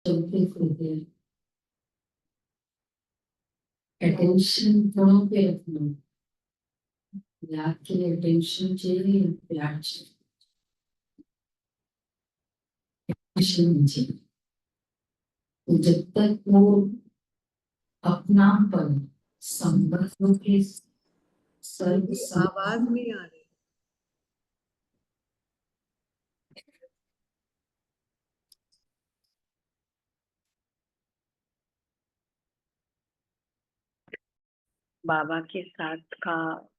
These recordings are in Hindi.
चलते फिरते अटेंशन कहाँ पे रखना, याद के लिए अटेंशन चाहिए या प्यार चाहिए? attention नहीं चाहिए। तो जब तक वो अपनापन संबंधों के सर्व आवाज नहीं आ रही। बाबा के साथ का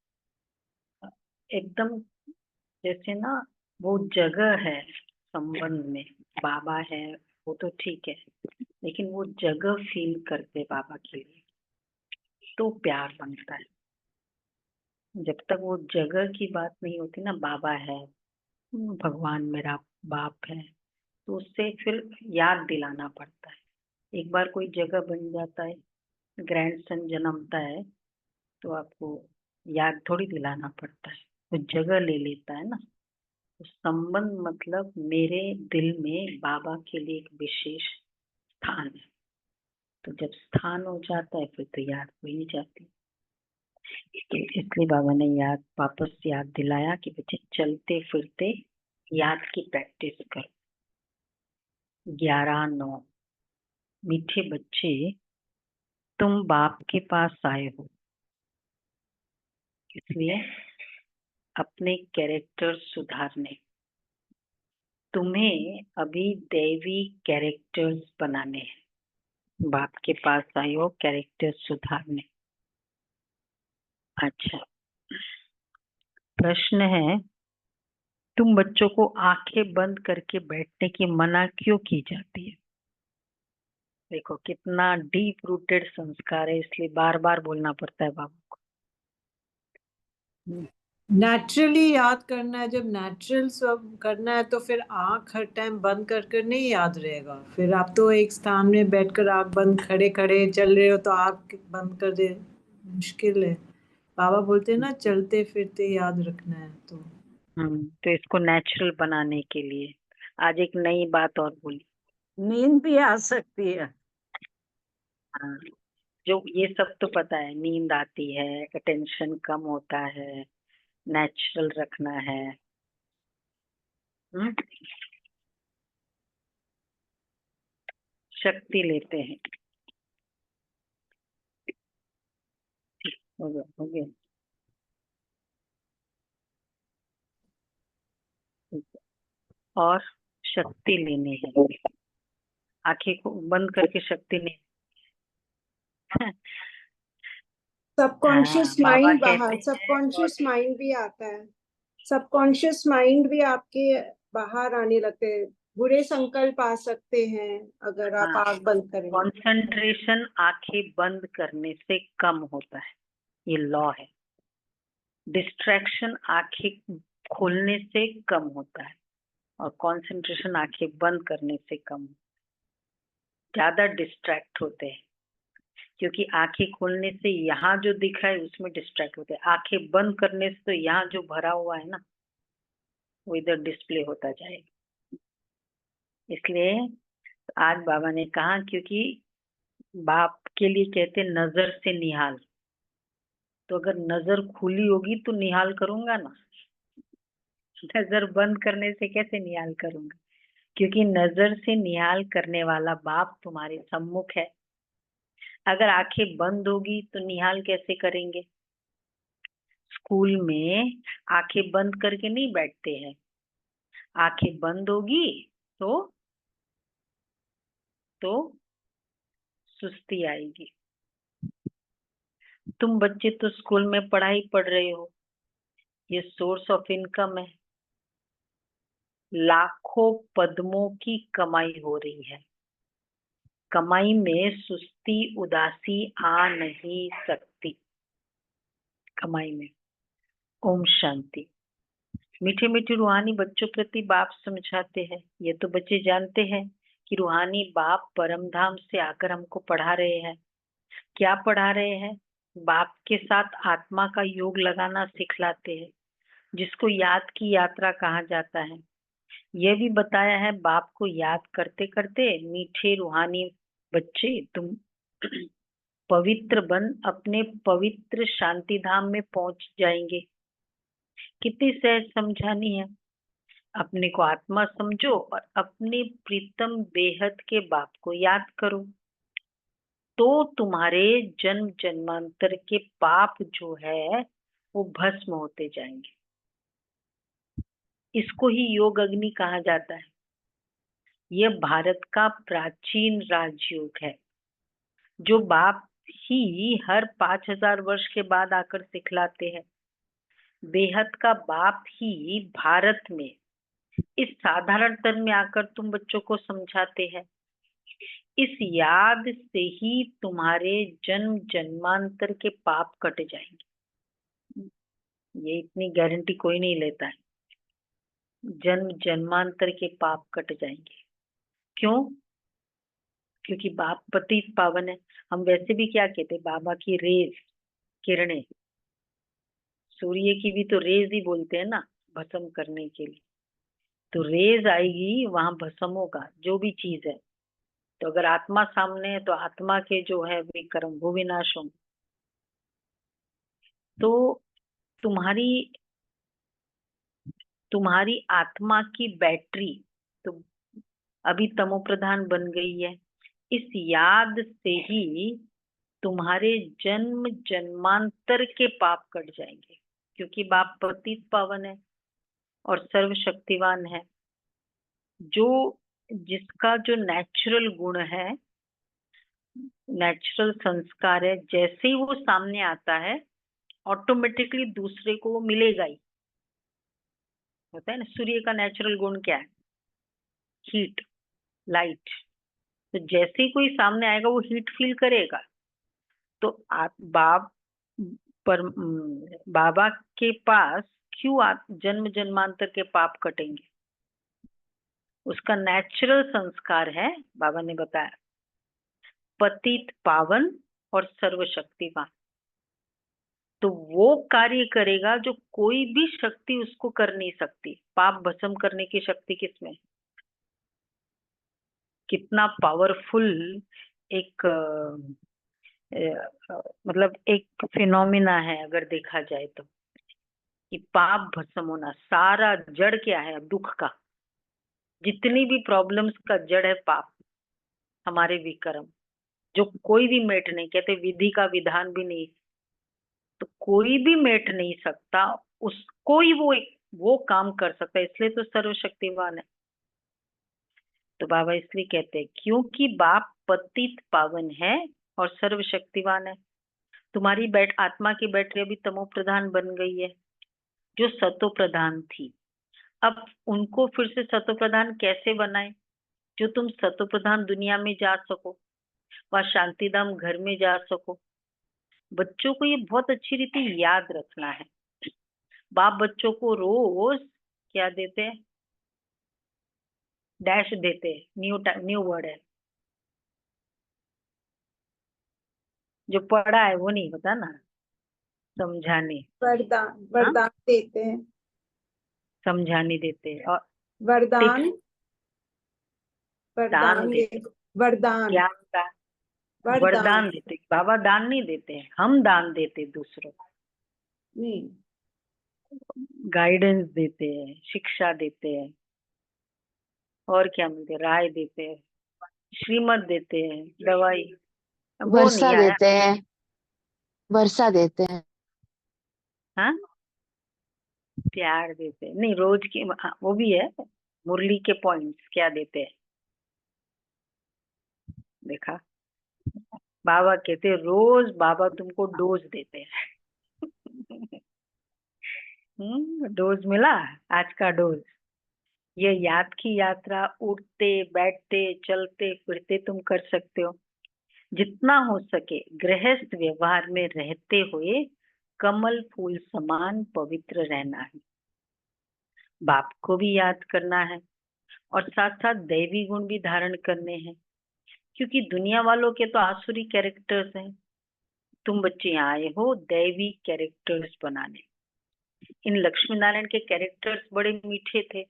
एकदम जैसे ना वो जगह है संबंध में, बाबा है वो तो ठीक है, लेकिन वो जगह फील करते बाबा के लिए तो प्यार बनता है। जब तक वो जगह की बात नहीं होती ना, बाबा है, भगवान मेरा बाप है, तो उससे फिर याद दिलाना पड़ता है। एक बार कोई जगह बन जाता है, ग्रैंडसन जन्मता है, तो आपको याद थोड़ी दिलाना पड़ता है, वो जगह ले लेता है ना। तो संबंध मतलब मेरे दिल में बाबा के लिए एक विशेष स्थान है। तो जब स्थान हो जाता है फिर तो याद हो ही जाती है। इसलिए बाबा ने वापस याद दिलाया कि बच्चे चलते फिरते याद की प्रैक्टिस करो। 11-9 मीठे बच्चे, तुम बाप के पास आए हो, इसलिए अपने कैरेक्टर सुधारने, तुम्हें अभी दैवी कैरेक्टर्स बनाने हैं। बाप के पास आए हो कैरेक्टर सुधारने। अच्छा, प्रश्न है, तुम बच्चों को आंखें बंद करके बैठने की मना क्यों की जाती है? देखो कितना डीप रूटेड संस्कार है, इसलिए बार बार बोलना पड़ता है बाबा को। नेचुरली याद करना है। जब नेचुरल सब करना है तो फिर आंख हर टाइम बंद कर नहीं याद रहेगा। फिर आप तो एक स्थान में बैठकर आंख बंद खड़े खड़े चल रहे हो तो आंख बंद कर दे, मुश्किल है। बाबा बोलते हैं ना चलते फिरते याद रखना है। तो इसको नेचुरल बनाने के लिए आज एक नई बात और बोली, नींद भी आ सकती है। हाँ, जो ये सब तो पता है, नींद आती है, टेंशन कम होता है, नेचुरल रखना है। शक्ति लेते हैं। हो गया हो गया। और शक्ति लेनी है, आंखें को बंद करके शक्ति नहीं। सबकॉन्शियस बाबा माइंड कहते बाहर, हैं सबकॉन्शियस माइंड भी आता है। सबकॉन्शियस माइंड भी आपके बाहर आने लगते हैं। बुरे संकल्प आ सकते हैं अगर आप आंख बंद करें। कंसंट्रेशन आंखें बंद करने से कम होता है, ये लॉ है। डिस्ट्रैक्शन आंखें खोलने से कम होता है और कंसंट्रेशन आंखें बंद करने से कम। ज्यादा डिस्ट्रैक्ट होते हैं क्योंकि आंखें खोलने से यहाँ जो दिख रहा है उसमें डिस्ट्रैक्ट होते हैं, आंखें बंद करने से तो यहाँ जो भरा हुआ है ना वो इधर डिस्प्ले होता जाएगा। इसलिए आज बाबा ने कहा, क्योंकि बाप के लिए कहते नजर से निहाल, तो अगर नजर खुली होगी तो निहाल करूंगा ना, नजर बंद करने से कैसे निहाल करूंगा? क्योंकि नजर से निहाल करने वाला बाप तुम्हारे सम्मुख है। अगर आंखें बंद होगी तो निहाल कैसे करेंगे? स्कूल में आंखें बंद करके नहीं बैठते हैं, आंखें बंद होगी तो सुस्ती आएगी। तुम बच्चे तो स्कूल में पढ़ाई पढ़ रहे हो, ये सोर्स ऑफ इनकम है, लाखों पद्मों की कमाई हो रही है। कमाई में सुस्ती उदासी आ नहीं सकती। कमाई में ओम शांति। मीठे मीठे रूहानी बच्चों प्रति बाप समझाते हैं। ये तो बच्चे जानते हैं कि रूहानी बाप परम धाम से आकर हमको पढ़ा रहे हैं। क्या पढ़ा रहे हैं? बाप के साथ आत्मा का योग लगाना सिखलाते हैं, जिसको याद की यात्रा कहा जाता है। यह भी बताया है बाप को याद करते करते मीठे रूहानी बच्चे तुम पवित्र बन अपने पवित्र शांति धाम में पहुंच जाएंगे। कितनी सहज समझानी है। अपने को आत्मा समझो और अपने प्रीतम बेहद के बाप को याद करो, तो तुम्हारे जन्म जन्मांतर के पाप जो है वो भस्म होते जाएंगे। इसको ही योग अग्नि कहा जाता है। यह भारत का प्राचीन राजयोग है जो बाप ही हर 5000 वर्ष के बाद आकर सिखलाते हैं। बेहद का बाप ही भारत में इस साधारण तन में आकर तुम बच्चों को समझाते हैं। इस याद से ही तुम्हारे जन्म जन्मांतर के पाप कट जाएंगे। ये इतनी गारंटी कोई नहीं लेता है। जन्म जन्मांतर के पाप कट जाएंगे। क्यों? क्योंकि बाप पतित पावन है। हम वैसे भी क्या कहते, बाबा की रेज, किरणें, सूर्य की भी तो रेज ही बोलते हैं ना भस्म करने के लिए। तो रेज आएगी, वहां भस्म होगा जो भी चीज है। तो अगर आत्मा सामने है तो आत्मा के जो है विकर्म वो विनाश होंगे। तो तुम्हारी आत्मा की बैटरी तो अभी तमो प्रधान बन गई है। इस याद से ही तुम्हारे जन्म जन्मांतर के पाप कट जाएंगे, क्योंकि बाप पतित पावन है और सर्वशक्तिवान है। जिसका जो नेचुरल गुण है, नेचुरल संस्कार है, जैसे ही वो सामने आता है ऑटोमेटिकली दूसरे को वो मिलेगा ही। होता है ना, सूर्य का नेचुरल गुण क्या है? Heat, light. तो जैसे ही कोई सामने आएगा वो हीट फील करेगा। तो आप बाबा के पास क्यों जन्म जन्मांतर के पाप कटेंगे? उसका नेचुरल संस्कार है, बाबा ने बताया, पतित पावन और सर्वशक्तिवान। तो वो कार्य करेगा जो कोई भी शक्ति उसको कर नहीं सकती। पाप भस्म करने की शक्ति किसमें? कितना पावरफुल एक मतलब एक फिनोमिना है अगर देखा जाए तो, कि पाप भस्म होना। सारा जड़ क्या है दुख का? जितनी भी प्रॉब्लम्स का जड़ है पाप, हमारे विकर्म, जो कोई भी मेट नहीं, कहते विधि का विधान भी नहीं, तो कोई भी मेट नहीं सकता उसको ही वो काम कर सकता है। इसलिए तो सर्वशक्तिवान है। तो बाबा इसलिए कहते हैं क्योंकि बाप पतित पावन है और सर्वशक्तिवान है। तुम्हारी आत्मा की बैटरी अभी तमो प्रधान बन गई है, जो सतो प्रधान थी। अब उनको फिर से सतो प्रधान कैसे बनाए? जो तुम सतो प्रधान दुनिया में जा सको, वहां शांतिधाम घर में जा सको। बच्चों को ये बहुत अच्छी रीति याद रखना है। बाप बच्चों को रोज क्या देते हैं? डैश देते हैं। न्यू वर्ड है, जो पढ़ा है वो नहीं होता ना, समझाने। वरदान, हाँ, वरदान देते हैं। समझाने देते हैं और वरदान, टिप्स, दान वरदान देते, ये वरदान, ज्ञान का वरदान वरदान देते। बाबा दान नहीं देते हैं, हम दान देते दूसरों को। नहीं। गाइडेंस देते हैं, शिक्षा देते हैं, और क्या मिलते? राय देते हैं, श्रीमत देते हैं, दवाई। वो वर्षा नहीं आया। देते हैं, वर्षा देते हैं। हाँ, प्यार देते हैं नहीं, रोज की हाँ, वो भी है। मुरली के पॉइंट्स क्या देते हैं? देखा, बाबा कहते हैं रोज बाबा तुमको डोज देते हैं। डोज मिला, आज का डोज। ये याद की यात्रा उठते बैठते चलते फिरते तुम कर सकते हो। जितना हो सके गृहस्थ व्यवहार में रहते हुए कमल फूल समान पवित्र रहना है। बाप को भी याद करना है और साथ साथ दैवी गुण भी धारण करने हैं, क्योंकि दुनिया वालों के तो आसुरी कैरेक्टर्स हैं। तुम बच्चे यहाँ आए हो दैवी कैरेक्टर्स बनाने। इन लक्ष्मी नारायण के कैरेक्टर्स बड़े मीठे थे,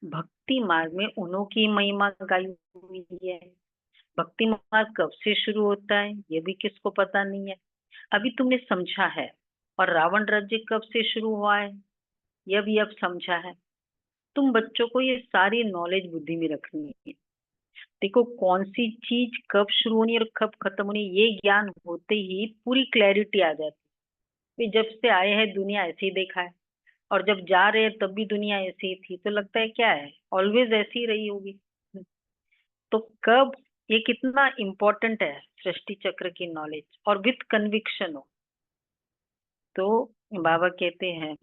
भक्ति मार्ग में उन्हों की महिमा गाई हुई है। भक्ति मार्ग कब से शुरू होता है ये भी किसको पता नहीं है। अभी तुमने समझा है। और रावण राज्य कब से शुरू हुआ है यह भी अब समझा है। तुम बच्चों को ये सारी नॉलेज बुद्धि में रखनी है। देखो कौन सी चीज कब शुरू होनी और कब खत्म होनी ये ज्ञान होते ही पूरी क्लैरिटी आ जाती है। जब से आए हैं दुनिया ऐसे ही देखा है और जब जा रहे हैं तब भी दुनिया ऐसी ही थी, तो लगता है क्या है ऑलवेज ऐसी ही रही होगी। तो कब ये कितना इम्पोर्टेंट है सृष्टि चक्र की नॉलेज और विथ कन्विक्शन हो। तो बाबा कहते हैं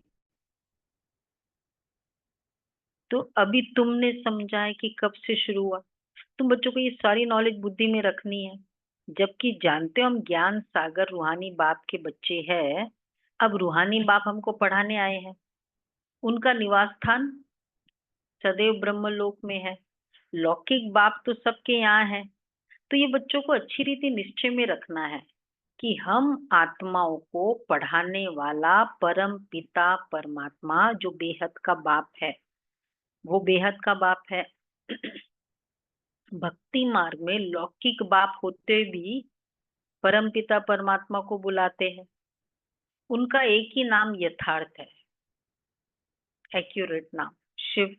तो अभी तुमने समझा है कि कब से शुरू हुआ। तुम बच्चों को ये सारी नॉलेज बुद्धि में रखनी है। जबकि जानते हो हम ज्ञान सागर रूहानी बाप के बच्चे हैं। अब रूहानी बाप हमको पढ़ाने आए हैं। उनका निवास स्थान सदैव ब्रह्मलोक में है। लौकिक बाप तो सबके यहाँ है। तो ये बच्चों को अच्छी रीति निश्चय में रखना है कि हम आत्माओं को पढ़ाने वाला परम पिता परमात्मा जो बेहद का बाप है वो बेहद का बाप है। भक्ति मार्ग में लौकिक बाप होते भी परम पिता परमात्मा को बुलाते हैं। उनका एक ही नाम यथार्थ है, एक्यूरेट नाम शिव।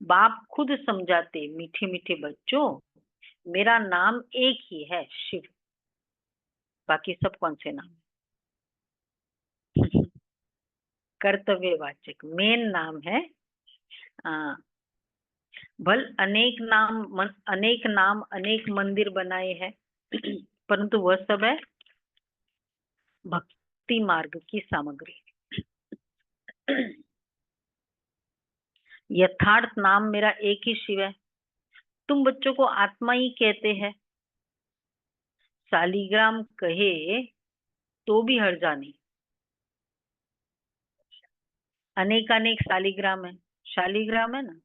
बाप खुद समझाते मीठे मीठे बच्चों मेरा नाम एक ही है शिव, बाकी सब कौन से नाम है। कर्तव्यवाचक मेन नाम है। भल अनेक नाम अनेक मंदिर बनाए हैं परंतु वह सब है भक्ति मार्ग की सामग्री। यथार्थ नाम मेरा एक ही शिव है। तुम बच्चों को आत्मा ही कहते हैं। शालिग्राम कहे तो भी हर्जा नहीं। अनेक अनेक शालिग्राम है। शालिग्राम है ना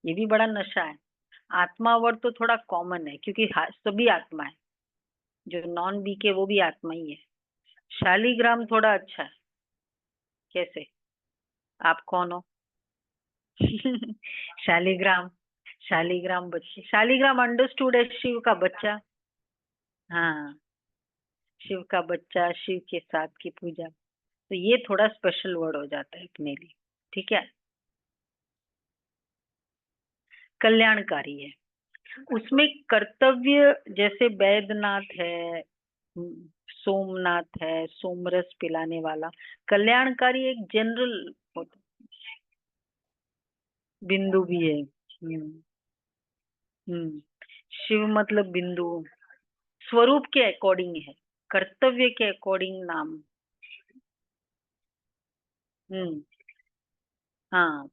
ये भी बड़ा नशा है। आत्मा वर्ड तो थोड़ा कॉमन है क्योंकि सभी आत्मा है। जो नॉन बी के वो भी आत्मा ही है। शालिग्राम थोड़ा अच्छा है। कैसे आप कौन हो? शालिग्राम शालिग्राम बच्चे शालिग्राम अंडरस्टूड है शिव का बच्चा। हाँ शिव का बच्चा शिव के साथ की पूजा तो ये थोड़ा स्पेशल वर्ड हो जाता है अपने लिए। ठीक है कल्याणकारी है। उसमें कर्तव्य जैसे वैद्यनाथ है सोमनाथ है सोमरस पिलाने वाला। कल्याणकारी एक जनरल होता बिंदु भी है। शिव मतलब बिंदु स्वरूप के अकॉर्डिंग है कर्तव्य के अकॉर्डिंग नाम। हम्म हाँ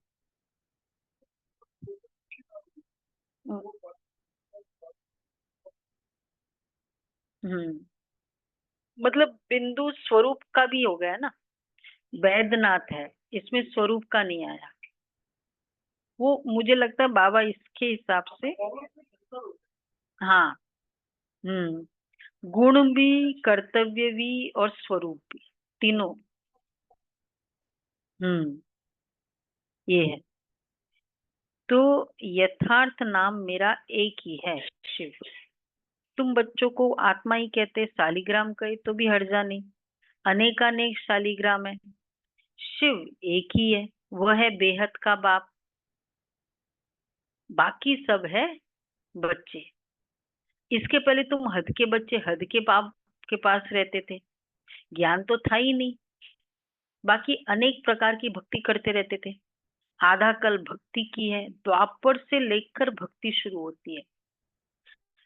हम्म मतलब बिंदु स्वरूप का भी हो गया ना। वैद्यनाथ है इसमें स्वरूप का नहीं आया। वो मुझे लगता है बाबा इसके हिसाब से हाँ गुण भी कर्तव्य भी और स्वरूप भी तीनों। हम्म ये है। तो यथार्थ नाम मेरा एक ही है शिव। तुम बच्चों को आत्मा ही कहते शालिग्राम कहे तो भी हर्जा नहीं। अनेकानेक शालिग्राम है। शिव एक ही है वह है बेहद का बाप। बाकी सब है बच्चे। इसके पहले तुम हद के बच्चे हद के बाप के पास रहते थे। ज्ञान तो था ही नहीं। बाकी अनेक प्रकार की भक्ति करते रहते थे। आधा कल भक्ति की है। द्वापर से लेकर भक्ति शुरू होती है।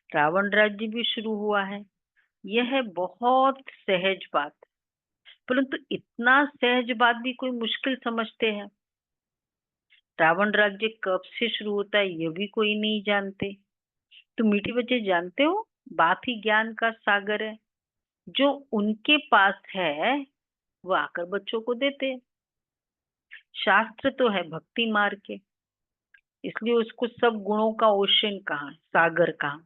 रावण राज्य भी शुरू हुआ है। यह बहुत सहज बात परंतु इतना सहज बात भी कोई मुश्किल समझते हैं। रावण राज्य कब से शुरू होता है ये भी कोई नहीं जानते। तो मीठे बच्चे जानते हो बाप ही ज्ञान का सागर है। जो उनके पास है वो आकर बच्चों को देते हैं। शास्त्र तो है भक्ति मार्ग के इसलिए उसको सब गुणों का ओशन कहा सागर कहा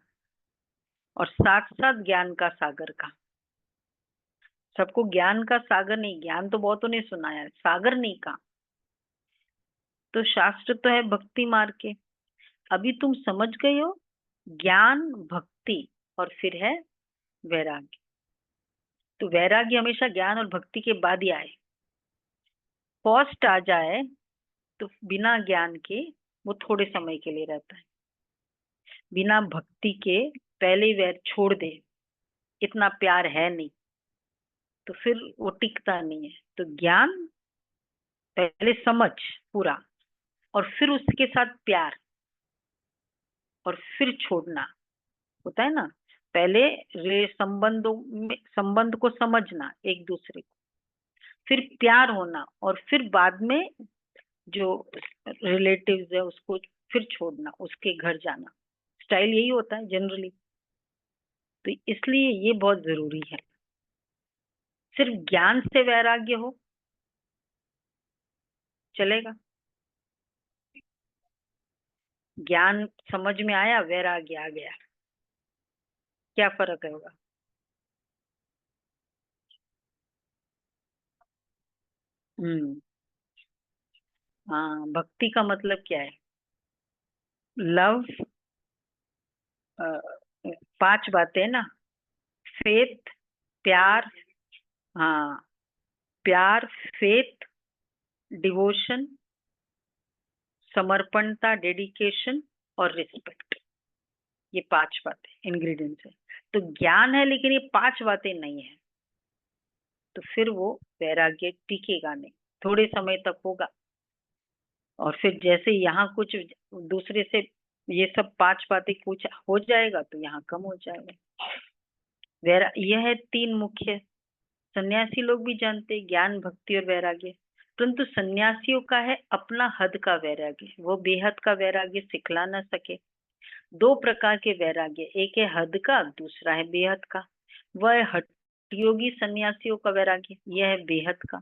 और साथ साथ ज्ञान का सागर कहा। सबको ज्ञान का सागर नहीं ज्ञान तो बहुतों ने सुना है सागर नहीं कहा। तो शास्त्र तो है भक्ति मार्ग के। अभी तुम समझ गए हो ज्ञान, भक्ति और फिर है वैराग्य। तो वैराग्य हमेशा ज्ञान और भक्ति के बाद ही आए। फर्स्ट आ जाए तो बिना ज्ञान के वो थोड़े समय के लिए रहता है, बिना भक्ति के पहले वैर छोड़ दे, इतना प्यार है नहीं, तो फिर वो टिकता नहीं है। तो ज्ञान पहले समझ पूरा, और फिर उसके साथ प्यार, और फिर छोड़ना होता है ना। पहले संबंधों में संबंध को समझना एक दूसरे को, फिर प्यार होना, और फिर बाद में जो रिलेटिव्स है उसको फिर छोड़ना, उसके घर जाना। स्टाइल यही होता है जनरली। तो इसलिए ये बहुत जरूरी है। सिर्फ ज्ञान से वैराग्य हो चलेगा, ज्ञान समझ में आया, वैराग्य आ गया, क्या फर्क होगा? हम्म। हाँ, भक्ति का मतलब क्या है? लव, 5 बातें ना, फेथ, प्यार, हाँ, प्यार, फेथ, डिवोशन, समर्पणता, डेडिकेशन और रिस्पेक्ट। ये 5 बातें इंग्रेडिएंट्स है। तो ज्ञान है लेकिन ये 5 बातें नहीं है, तो फिर वो वैराग्य टिकेगा नहीं, थोड़े समय तक होगा। और फिर जैसे यहाँ कुछ दूसरे से ये सब 5 बातें कुछ हो जाएगा तो यहाँ कम हो जाएगा। यह है 3 मुख्य। सन्यासी लोग भी जानते हैं ज्ञान, भक्ति और वैराग्य, परंतु सन्यासियों का है अपना हद का वैराग्य, वो बेहद का वैराग्य सिखला ना सके। 2 प्रकार के वैराग्य, एक है हद का, दूसरा है बेहद का। वह है हठ योगी सन्यासियों का वैराग्य, यह है बेहद का।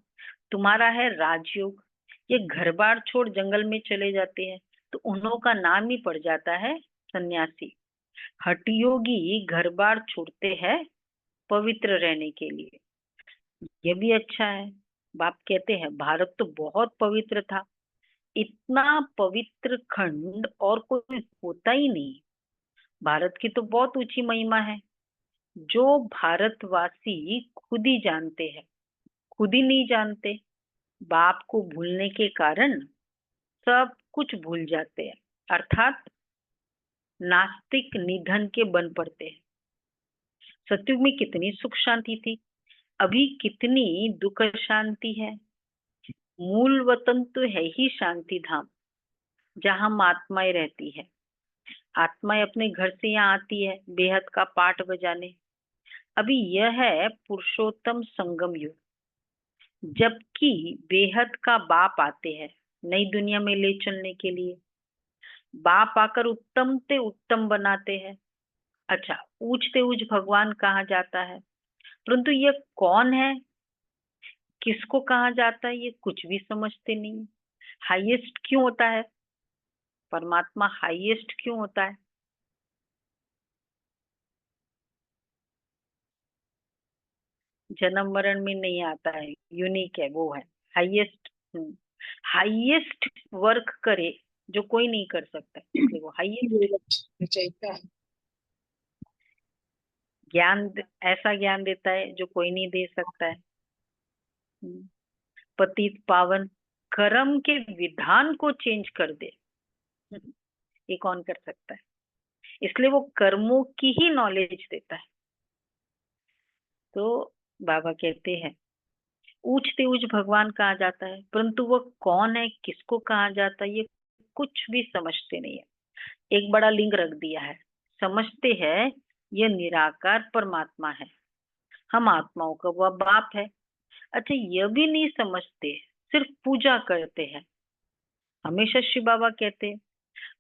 तुम्हारा है राजयोग, ये घर बार छोड़ जंगल में चले जाते हैं, तो उन्हों का नाम ही पड़ जाता है सन्यासी। हठयोगी घर बार छोड़ते हैं पवित्र रहने के लिए, ये भी अच्छा है। बाप कहते हैं भारत तो बहुत पवित्र था, इतना पवित्र खंड और कोई होता ही नहीं। भारत की तो बहुत ऊंची महिमा है, जो भारतवासी खुद ही जानते हैं, खुद ही नहीं जानते। बाप को भूलने के कारण सब कुछ भूल जाते हैं, अर्थात नास्तिक निधन के बन पड़ते हैं। सतयुग में कितनी सुख शांति थी, अभी कितनी दुख शांति है। मूल वतन तो है ही शांति धाम, जहां आत्माएं रहती है। आत्माएं अपने घर से यहाँ आती है बेहद का पाठ बजाने। अभी यह है पुरुषोत्तम संगम युग, जबकि बेहद का बाप आते हैं नई दुनिया में ले चलने के लिए। बाप आकर उत्तम से उत्तम बनाते हैं। अच्छा, ऊंचते ऊंच भगवान कहा जाता है, परंतु ये कौन है, किसको कहा जाता है, ये कुछ भी समझते नहीं। हाईएस्ट क्यों होता है? परमात्मा हाईएस्ट क्यों होता है? जन्म मरण में नहीं आता है, यूनिक है, वो है हाईएस्ट। हाईएस्ट वर्क करे जो कोई नहीं कर सकता, इसलिए वो हाईएस्ट। ज्ञान, ऐसा ज्ञान देता है जो कोई नहीं दे सकता है। पतित पावन कर्म के विधान को चेंज कर दे, ये कौन कर सकता है? इसलिए वो कर्मों की ही नॉलेज देता है। तो बाबा कहते हैं ऊंचते ऊंच भगवान कहा जाता है, परंतु वो कौन है, किसको कहा जाता है, ये कुछ भी समझते नहीं है। एक बड़ा लिंग रख दिया है, समझते हैं यह निराकार परमात्मा है, हम आत्माओं का वह बाप है। अच्छा, यह भी नहीं समझते, सिर्फ पूजा करते हैं। हमेशा शिव बाबा कहते हैं,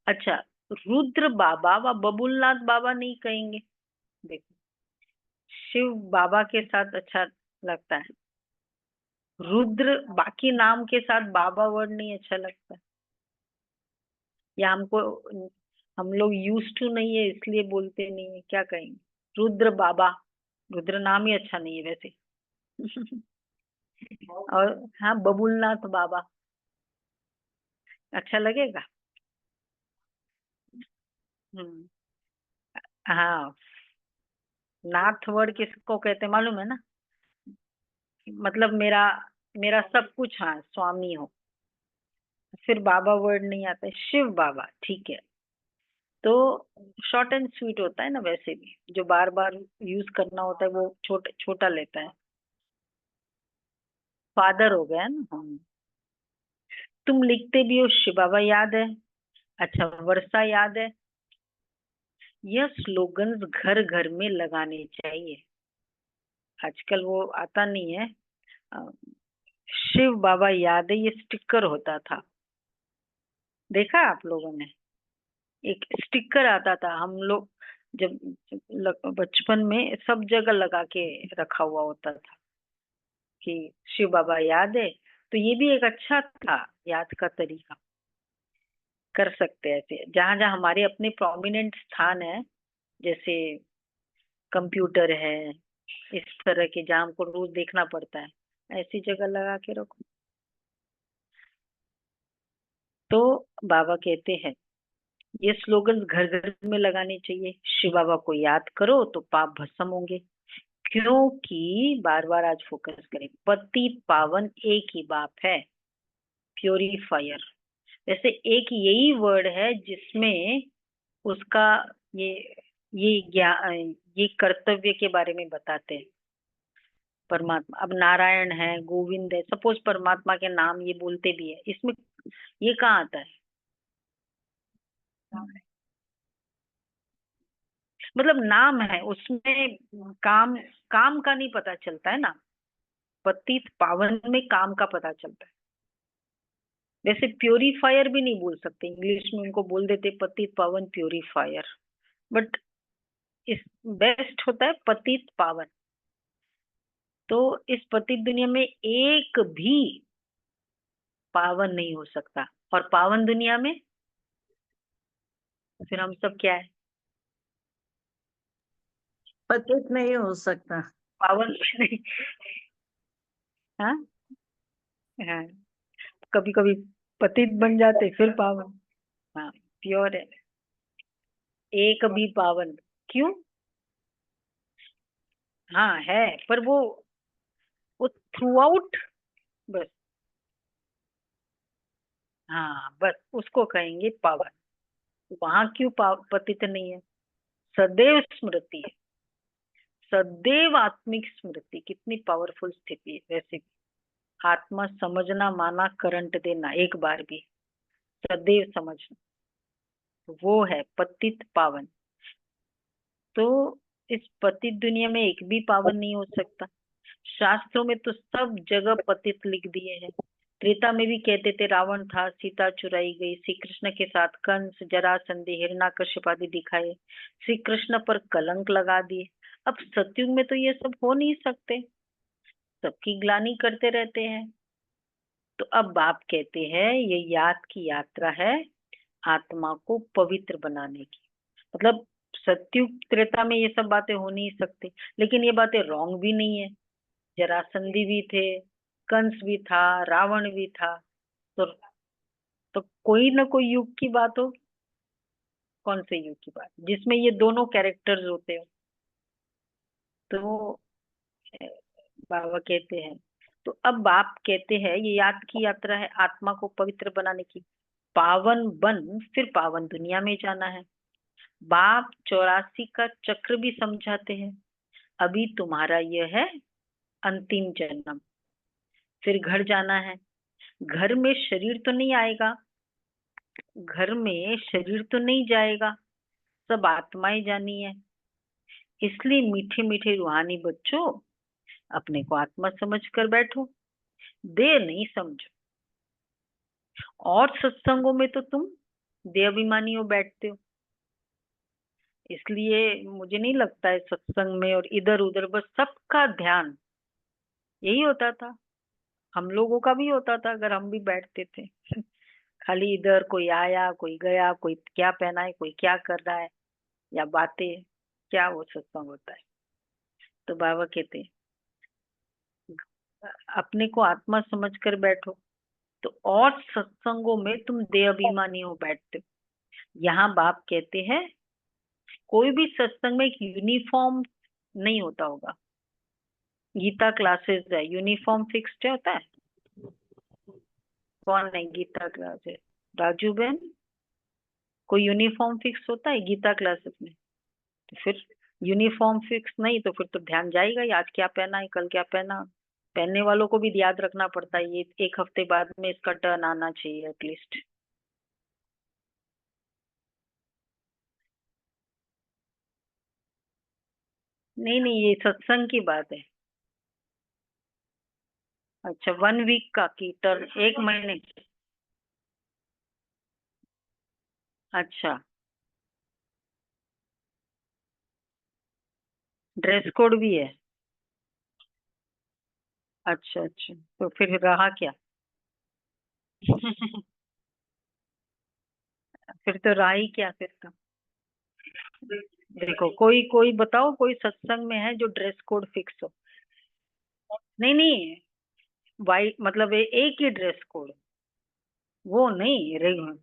अच्छा रुद्र बाबा व बबुलनाथ बाबा नहीं कहेंगे। देखो, शिव बाबा के साथ अच्छा लगता है, रुद्र बाकी नाम के साथ बाबा वर्ड नहीं अच्छा लगता, या हमको, हम लोग यूज टू नहीं है इसलिए बोलते नहीं है, क्या कहेंगे? रुद्र बाबा, रुद्र नाम ही अच्छा नहीं है वैसे। और हाँ, बबुलनाथ बाबा, अच्छा लगेगा। हाँ, नाथ वर्ड किसको कहते हैं मालूम है ना? मतलब मेरा मेरा सब कुछ, हाँ, स्वामी हो। फिर बाबा वर्ड नहीं आता है, शिव बाबा, ठीक है। तो शॉर्ट एंड स्वीट होता है ना, वैसे भी जो बार बार यूज करना होता है वो छोटा छोटा लेता है। फादर हो गया ना। तुम लिखते भी हो, शिव बाबा याद है, अच्छा वर्षा याद है। यह स्लोगन्स घर घर में लगाने चाहिए। आजकल वो आता नहीं है। अ, शिव बाबा याद है, ये स्टिकर होता था, देखा आप लोगों ने? एक स्टिकर आता था, हम लोग जब बचपन में सब जगह लगा के रखा हुआ होता था कि शिव बाबा याद है। तो ये भी एक अच्छा था याद का तरीका, कर सकते हैं ऐसे। जहां जहां हमारे अपने प्रोमिनेंट स्थान है, जैसे कंप्यूटर है, इस तरह के जहां हमको रोज देखना पड़ता है, ऐसी जगह लगा के रखो। तो बाबा कहते हैं ये स्लोगन घर घर में लगाने चाहिए। शिव बाबा को याद करो तो पाप भस्म होंगे, क्योंकि बार बार आज फोकस करें, पति पावन एक ही बाप है, प्योरीफायर। वैसे एक यही वर्ड है जिसमें उसका ये ये कर्तव्य के बारे में बताते हैं। परमात्मा, अब नारायण है, गोविंद है, सपोज परमात्मा के नाम ये बोलते भी है, इसमें ये कहाँ आता है? मतलब नाम है उसमें, काम काम का नहीं पता चलता है ना। पतित पावन में काम का पता चलता है। वैसे प्योरीफायर भी नहीं बोल सकते, इंग्लिश में उनको बोल देते पतित पावन प्योरीफायर, बट इस बेस्ट होता है पतित पावन। तो इस पतित दुनिया में एक भी पावन नहीं हो सकता, और पावन दुनिया में फिर हम सब क्या है? पतित नहीं हो सकता। पावन नहीं। हाँ, हाँ, कभी कभी पतित बन जाते फिर पावन। हाँ, प्योर है, एक भी पावन क्यों? हाँ है, पर वो थ्रू आउट, बस। हाँ, बस उसको कहेंगे पावन। वहां क्यों पतित नहीं है? सदैव स्मृति है, सदैव आत्मिक स्मृति। कितनी पावरफुल स्थिति है वैसे भी। आत्मा समझना, माना, करंट देना, एक बार भी सदैव समझना, वो है पतित पावन। तो इस पतित दुनिया में एक भी पावन नहीं हो सकता। शास्त्रों में तो सब जगह पतित लिख दिए हैं। त्रेता में भी कहते थे रावण था, सीता चुराई गई, श्री कृष्ण के साथ कंस, जरासंधि, हिरण्यकश्यप आदि दिखाए, श्री कृष्ण पर कलंक लगा दिए। अब सतयुग में तो ये सब हो नहीं सकते, सबकी ग्लानि करते रहते हैं। तो अब बाप कहते हैं ये याद की यात्रा है आत्मा को पवित्र बनाने की। मतलब सतयुग त्रेता में ये सब बातें हो नहीं सकती, लेकिन ये बातें रॉन्ग भी नहीं है। जरासंधि भी थे, कंस भी था, रावण भी था। तो तो कोई ना कोई युग की बात हो। कौन से युग की बात जिसमें ये दोनों कैरेक्टर्स होते हो? तो बाबा कहते हैं, तो अब बाप कहते हैं ये याद की यात्रा है आत्मा को पवित्र बनाने की। पावन बन फिर पावन दुनिया में जाना है। बाप 84 का चक्र भी समझाते हैं। अभी तुम्हारा यह है अंतिम जन्म, फिर घर जाना है। घर में शरीर तो नहीं आएगा, घर में शरीर तो नहीं जाएगा, सब आत्माएं जानी है। इसलिए मीठे मीठे रूहानी बच्चों, अपने को आत्मा समझ कर बैठो, देह नहीं समझो। और सत्संगों में तो तुम देह अभिमानी हो बैठते हो। इसलिए मुझे नहीं लगता है सत्संग में और इधर उधर बस सबका ध्यान यही होता था। हम लोगों का भी होता था अगर हम भी बैठते थे। खाली इधर कोई आया, कोई गया, कोई क्या पहना है, कोई क्या कर रहा है, या बातें, क्या वो सत्संग होता है? तो बाबा कहते हैं अपने को आत्मा समझ कर बैठो। तो और सत्संगों में तुम देह अभिमानी हो बैठते हो। यहाँ बाप कहते हैं कोई भी सत्संग में एक यूनिफॉर्म नहीं होता होगा। गीता क्लासेस है, यूनिफॉर्म फिक्स्ड होता है? कौन है गीता क्लासेस? राजू बहन, कोई यूनिफॉर्म फिक्स होता है गीता क्लासेस में? तो फिर यूनिफॉर्म फिक्स नहीं तो फिर तो ध्यान जाएगा ही, आज क्या पहना है, कल क्या पहना। पहनने वालों को भी याद रखना पड़ता है, ये 1 हफ्ते बाद में इसका टर्न आना चाहिए एटलीस्ट। नहीं नहीं, ये सत्संग की बात है। अच्छा, 1 वीक का की टर्न, 1 महीने की। अच्छा, ड्रेस कोड भी है? अच्छा अच्छा, तो फिर रहा क्या? फिर तो रहा ही क्या फिर तो। देखो, कोई कोई बताओ, कोई सत्संग में है जो ड्रेस कोड फिक्स हो? नहीं नहीं, वाइट मतलब एक ही ड्रेस कोड, वो नहीं रेगुलर।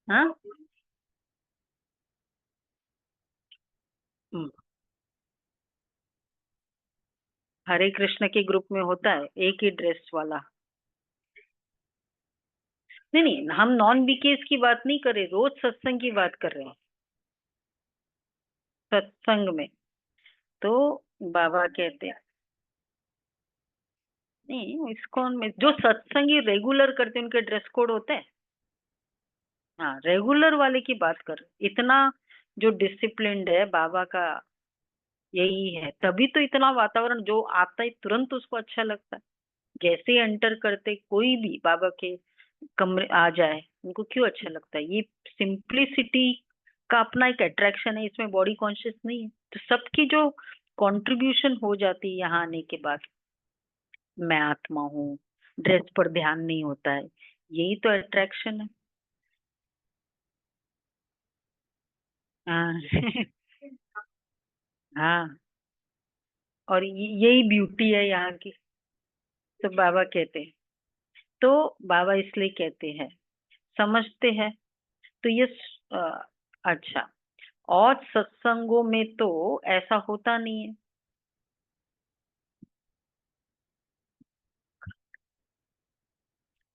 हाँ, हम्म, हरे कृष्ण के ग्रुप में होता है एक ही ड्रेस वाला। नहीं नहीं, हम नॉन बीकेस की बात नहीं कर रहे, रोज सत्संग की बात कर रहे हैं। सत्संग में तो बाबा कहते हैं, नहीं इस्कॉन में जो सत्संगी रेगुलर करते हैं उनके ड्रेस कोड होते हैं। हाँ, रेगुलर वाले की बात कर, इतना जो डिसिप्लिन्ड है बाबा का यही है, तभी तो इतना वातावरण जो आता है तुरंत उसको अच्छा लगता है। जैसे ही एंटर करते कोई भी बाबा के कमरे आ जाए उनको क्यों अच्छा लगता है? ये सिंप्लिसिटी का अपना एक अट्रैक्शन है, इसमें बॉडी कॉन्शियस नहीं है। तो सबकी जो कंट्रीब्यूशन हो जाती है यहाँ आने के बाद, मैं आत्मा हूँ, ड्रेस पर ध्यान नहीं होता है, यही तो अट्रैक्शन है। हाँ। हाँ, और यही ब्यूटी है यहाँ की, तो बाबा कहते हैं। तो बाबा इसलिए कहते हैं, समझते हैं। तो ये अच्छा, और सत्संगों में तो ऐसा होता नहीं है।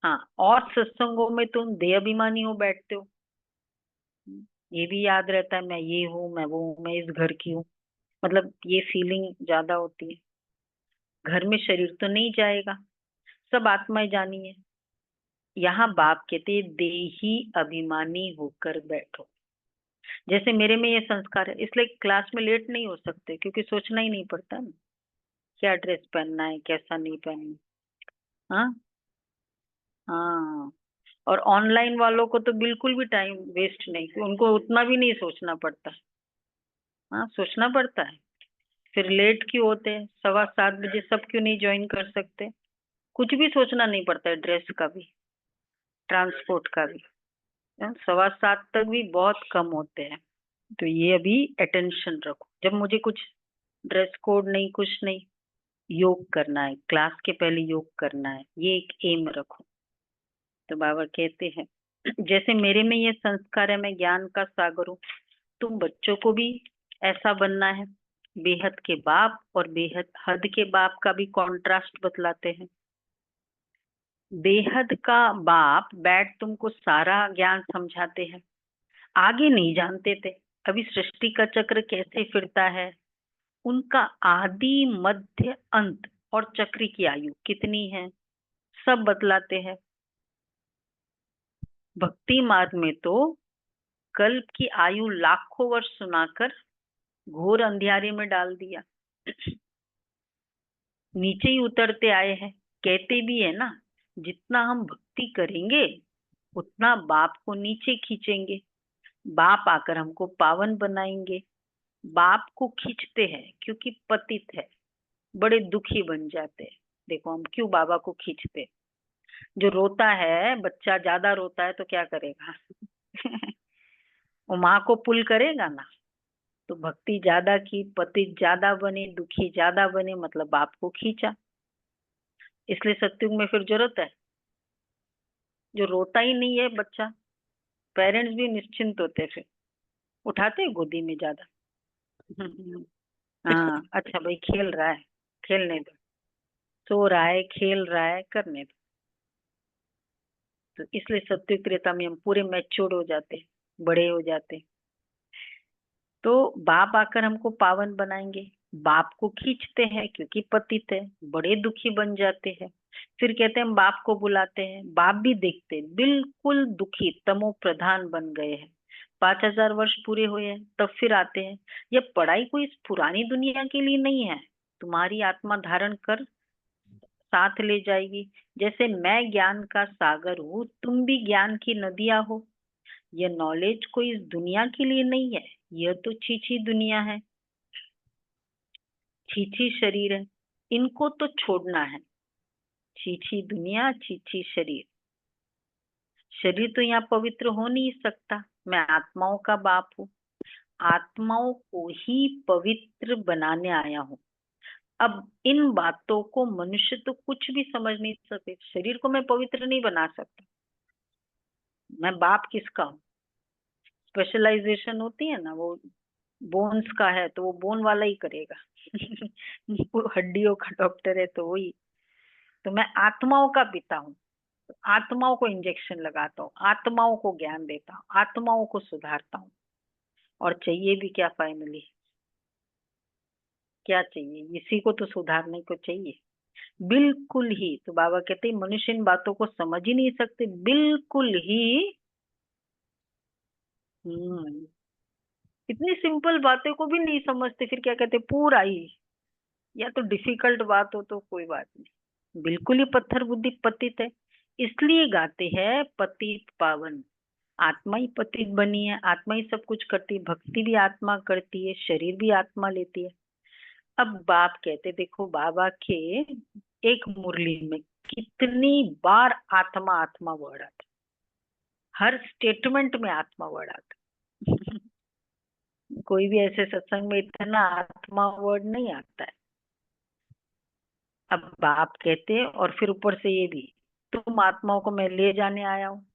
हाँ, और सत्संगों में तुम देह अभिमानी हो बैठते हो, ये भी याद रहता है, मैं ये हूँ, मैं वो हूँ, मैं इस घर की हूँ, मतलब ये फीलिंग ज्यादा होती है। घर में शरीर तो नहीं जाएगा, सब आत्माएं जानी है। यहाँ बाप कहते हैं, देही अभिमानी होकर बैठो। जैसे मेरे में ये संस्कार है, इसलिए क्लास में लेट नहीं हो सकते, क्योंकि सोचना ही नहीं पड़ता ना क्या ड्रेस पहनना है, कैसा नहीं पहनना। हाँ हाँ, और ऑनलाइन वालों को तो बिल्कुल भी टाइम वेस्ट नहीं, उनको उतना भी नहीं सोचना पड़ता। हाँ, सोचना पड़ता है। फिर लेट क्यों होते हैं? 7:15 सब क्यों नहीं ज्वाइन कर सकते? कुछ भी सोचना नहीं पड़ता है, ड्रेस का भी, ट्रांसपोर्ट का भी। 7:15 तक भी बहुत कम होते हैं। तो ये अभी अटेंशन रखो, जब मुझे कुछ ड्रेस कोड नहीं, कुछ नहीं, योग करना है, क्लास के पहले योग करना है, ये एक एम रखो। तो बाबा कहते हैं, जैसे मेरे में ये संस्कार है, मैं ज्ञान का सागर हूँ, तुम बच्चों को भी ऐसा बनना है। बेहद के बाप और बेहद हद के बाप का भी कॉन्ट्रास्ट बतलाते हैं। बेहद का बाप बैठ तुमको सारा ज्ञान समझाते हैं, आगे नहीं जानते थे अभी सृष्टि का चक्र कैसे फिरता है, उनका आदि मध्य अंत और चक्र की आयु कितनी है, सब बतलाते हैं। भक्ति मार्ग में तो कल्प की आयु लाखों वर्ष सुनाकर घोर अंधियारे में डाल दिया। नीचे ही उतरते आए हैं, कहते भी है ना, जितना हम भक्ति करेंगे उतना बाप को नीचे खींचेंगे, बाप आकर हमको पावन बनाएंगे। बाप को खींचते हैं क्योंकि पतित है, बड़े दुखी बन जाते हैं। देखो हम क्यों बाबा को खींचते? जो रोता है, बच्चा ज्यादा रोता है तो क्या करेगा? वो माँ को पुल करेगा ना। तो भक्ति ज्यादा की, पतित ज्यादा बने, दुखी ज्यादा बने, मतलब बाप को खींचा। इसलिए सत्युग में फिर जरूरत है, जो रोता ही नहीं है बच्चा, पेरेंट्स भी निश्चिंत होते हैं, फिर उठाते हैं गोदी में ज्यादा। हाँ, अच्छा भाई खेल रहा है, खेलने दो, सो रहा है, खेल रहा है, करने दो। तो इसलिए सत्युग त्रेता में हम पूरे मैच्योर हो जाते हैं, बड़े हो जाते हैं। तो बाप आकर हमको पावन बनाएंगे, बाप को खींचते हैं क्योंकि पतित है, बड़े दुखी बन जाते हैं। फिर कहते हैं हम बाप को बुलाते हैं, बाप भी देखते हैं, बिल्कुल दुखी तमो प्रधान बन गए हैं, 5000 वर्ष पूरे हुए हैं, तब फिर आते हैं। ये पढ़ाई कोई इस पुरानी दुनिया के लिए नहीं है, तुम्हारी आत्मा धारण कर साथ ले जाएगी। जैसे मैं ज्ञान का सागर हूँ, तुम भी ज्ञान की नदियां हो। यह नॉलेज कोई इस दुनिया के लिए नहीं है, यह तो छीछी दुनिया है, छीछी शरीर है, इनको तो छोड़ना है। छीछी दुनिया, छीछी शरीर, शरीर तो यहाँ पवित्र हो नहीं सकता। मैं आत्माओं का बाप हूँ, आत्माओं को ही पवित्र बनाने आया हूँ। अब इन बातों को मनुष्य तो कुछ भी समझ नहीं सकते। शरीर को मैं पवित्र नहीं बना सकता, मैं बाप किसका हूँ? स्पेशलाइजेशन होती है ना, वो बोन्स का है तो वो बोन वाला ही करेगा। वो हड्डियों का डॉक्टर है तो वही। तो मैं आत्माओं का पिता हूँ, आत्माओं को इंजेक्शन लगाता हूँ, आत्माओं को ज्ञान देता हूँ, आत्माओं को सुधारता हूँ। और चाहिए भी क्या फाइनली? क्या चाहिए? इसी को तो सुधारने को चाहिए, बिल्कुल ही। तो बाबा कहते हैं मनुष्य इन बातों को समझ ही नहीं सकते, बिल्कुल ही। इतनी सिंपल बातें को भी नहीं समझते, फिर क्या कहते पूरा ही। या तो डिफिकल्ट बात हो तो कोई बात नहीं, बिल्कुल ही पत्थर बुद्धि पतित है। इसलिए गाते हैं पतित पावन। आत्मा ही पतित बनी है, आत्मा ही सब कुछ करती है, भक्ति भी आत्मा करती है, शरीर भी आत्मा लेती है। अब बाप कहते देखो, बाबा के एक मुरली में कितनी बार आत्मा आत्मा वर्ड आता, हर स्टेटमेंट में आत्मा वर्ड आता। कोई भी ऐसे सत्संग में इतना आत्मा वर्ड नहीं आता है। अब बाप कहते हैं, और फिर ऊपर से ये भी, तुम आत्माओं को मैं ले जाने आया हूँ।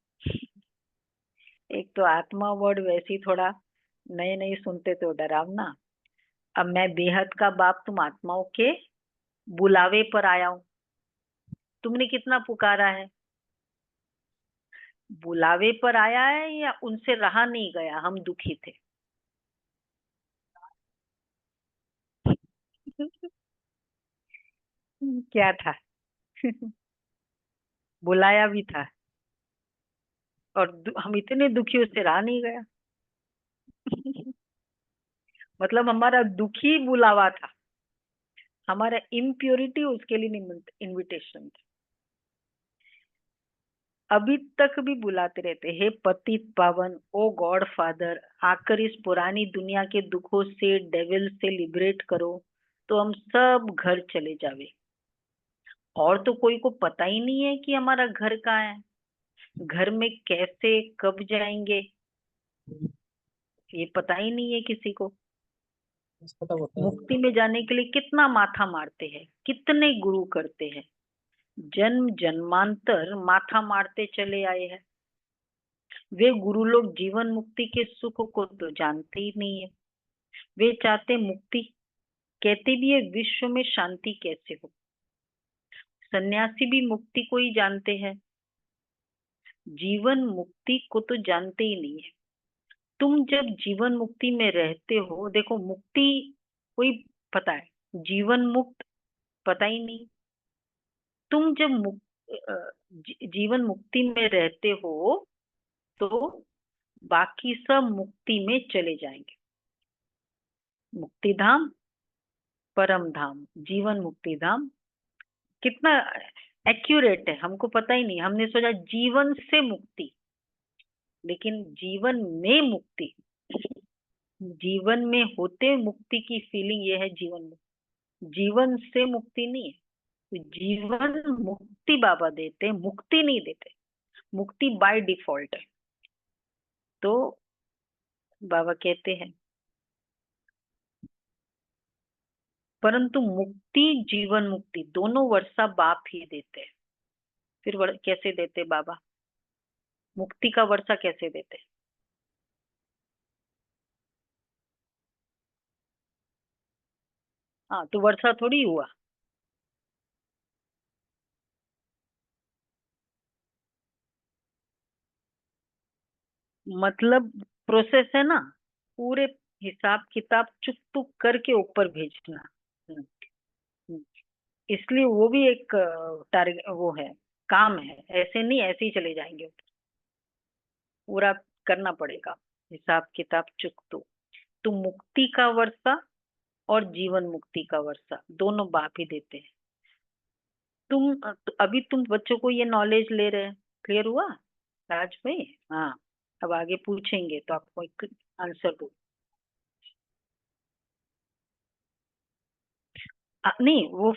एक तो आत्मा वर्ड वैसे ही थोड़ा नए नए सुनते तो डरावना। अब मैं बेहद का बाप तुम आत्माओं के बुलावे पर आया हूँ। तुमने कितना पुकारा है? बुलावे पर आया है या उनसे रहा नहीं गया, हम दुखी थे? क्या था? बुलाया भी था, और हम इतने दुखी, उससे रहा नहीं गया। मतलब हमारा दुखी बुलावा था, हमारा इम्प्योरिटी उसके लिए इनविटेशन था। अभी तक भी बुलाते रहते, हे पतित पावन, ओ गॉड फादर, आकर इस पुरानी दुनिया के दुखों से, डेविल से लिबरेट करो, तो हम सब घर चले जावे। और तो कोई को पता ही नहीं है कि हमारा घर कहाँ है, घर में कैसे कब जाएंगे, ये पता ही नहीं है किसी को। मुक्ति में जाने के लिए कितना माथा मारते हैं, कितने गुरु करते हैं, जन्म जन्मांतर माथा मारते चले आए हैं। वे गुरु लोग जीवन मुक्ति के सुख को तो जानते ही नहीं है। वे चाहते मुक्ति, कहते भी है विश्व में शांति कैसे हो। सन्यासी भी मुक्ति को ही जानते हैं, जीवन मुक्ति को तो जानते ही नहीं है। तुम जब जीवन मुक्ति में रहते हो, देखो मुक्ति कोई पता है, जीवन मुक्त पता ही नहीं। तुम जब जीवन मुक्ति में रहते हो तो बाकी सब मुक्ति में चले जाएंगे। मुक्ति धाम, परम धाम, जीवन मुक्ति धाम, कितना एक्यूरेट है हमको पता ही नहीं। हमने सोचा जीवन से मुक्ति, लेकिन जीवन में मुक्ति, जीवन में होते मुक्ति की फीलिंग ये है जीवन में, जीवन से मुक्ति नहीं है। तो जीवन मुक्ति बाबा देते, मुक्ति नहीं देते, मुक्ति बाय डिफॉल्ट है। तो बाबा कहते हैं परंतु मुक्ति, जीवन मुक्ति दोनों वर्षा बाप ही देते हैं। फिर कैसे देते बाबा? मुक्ति का वर्षा कैसे देते? हाँ, तो वर्षा थोड़ी हुआ। मतलब प्रोसेस है ना, पूरे हिसाब किताब चुक तुक करके ऊपर भेजना। हम्म, हम्म। इसलिए वो भी एक टारगेट, वो है, काम है। ऐसे नहीं ऐसे ही चले जाएंगे, पूरा करना पड़ेगा हिसाब किताब चुक तुक। तो मुक्ति का वर्षा और जीवन मुक्ति का वर्षा दोनों बाप ही देते हैं। तो अभी तुम बच्चों को ये नॉलेज ले रहे हैं, क्लियर हुआ राज भाई? हाँ, अब आगे पूछेंगे तो आपको एक आंसर दो। नहीं वो,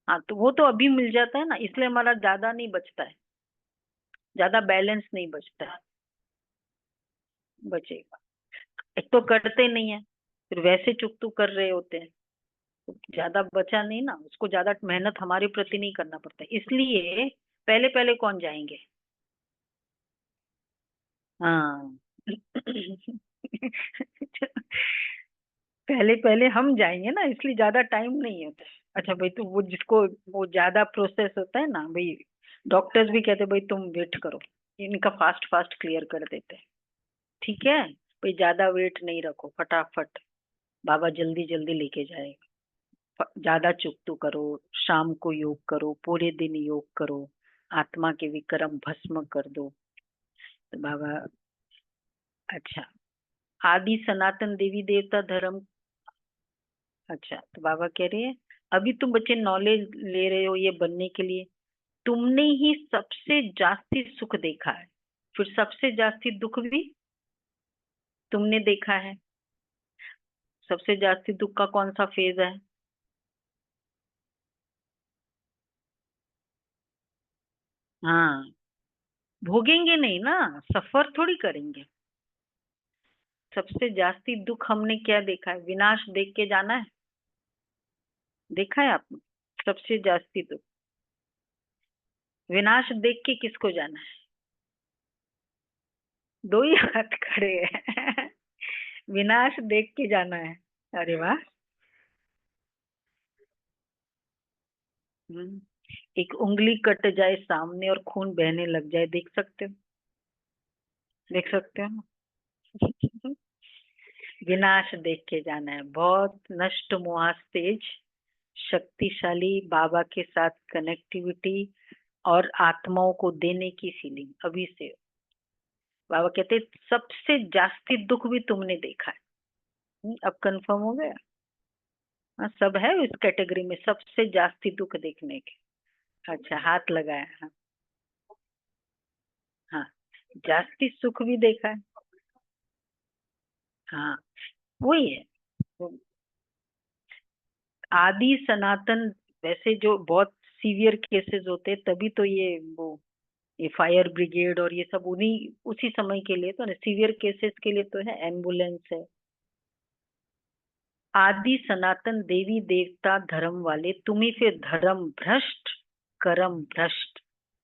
हाँ तो वो तो अभी मिल जाता है ना, इसलिए हमारा ज्यादा नहीं बचता है, ज्यादा बैलेंस नहीं बचता है, बचेगा। एक तो करते नहीं है, फिर वैसे चुक तो कर रहे होते हैं, तो ज्यादा बचा नहीं ना, उसको ज्यादा मेहनत हमारे प्रति नहीं करना पड़ता है। इसलिए पहले पहले कौन जाएंगे? हाँ पहले पहले हम जाएंगे ना, इसलिए ज्यादा टाइम नहीं होता। अच्छा भाई, तो वो जिसको वो ज्यादा प्रोसेस होता है ना भाई, डॉक्टर्स भी कहते हैं भाई तुम वेट करो, इनका फास्ट फास्ट क्लियर कर देते हैं। ठीक है भाई, ज्यादा वेट नहीं रखो, फटाफट बाबा जल्दी जल्दी लेके जाएगा। ज्यादा चुकतू करो, शाम को योग करो, पूरे दिन योग करो, आत्मा के विक्रम भस्म कर दो। तो बाबा, अच्छा, आदि सनातन देवी देवता धर्म। अच्छा, तो बाबा कह रहे हैं अभी तुम बच्चे नॉलेज ले रहे हो ये बनने के लिए, तुमने ही सबसे जास्ती सुख देखा है, फिर सबसे जास्ती दुख भी तुमने देखा है। सबसे जास्ती दुख का कौन सा फेज है? हाँ, भोगेंगे नहीं ना, सफर थोड़ी करेंगे। सबसे जास्ती दुख हमने क्या देखा है? विनाश देख के जाना है, देखा है आपने? सबसे जास्ती दुख विनाश देख के किसको जाना है? दो ही हाथ खड़े हैं विनाश देख के जाना है। अरे वाह। हम्म, एक उंगली कट जाए सामने और खून बहने लग जाए, देख सकते हो? देख सकते हो विनाश देख के जाना है। बहुत नष्ट मोह तेज शक्तिशाली बाबा के साथ कनेक्टिविटी और आत्माओं को देने की फीलिंग अभी से। बाबा कहते सबसे जास्ती दुख भी तुमने देखा है। अब कंफर्म हो गया? हाँ, सब है इस कैटेगरी में, सबसे जास्ती दुख देखने के। अच्छा, हाथ लगाया। हाँ, हाँ, जास्ती सुख भी देखा है। हाँ, वही है वो आदि सनातन। वैसे जो बहुत सीवियर केसेस होते हैं तभी तो ये फायर ब्रिगेड और ये सब उन्हीं उसी समय के लिए तो ना, सीवियर केसेस के लिए तो है एम्बुलेंस है। आदि सनातन देवी देवता धर्म वाले, तुम ही फिर धर्म भ्रष्ट कर्म भ्रष्ट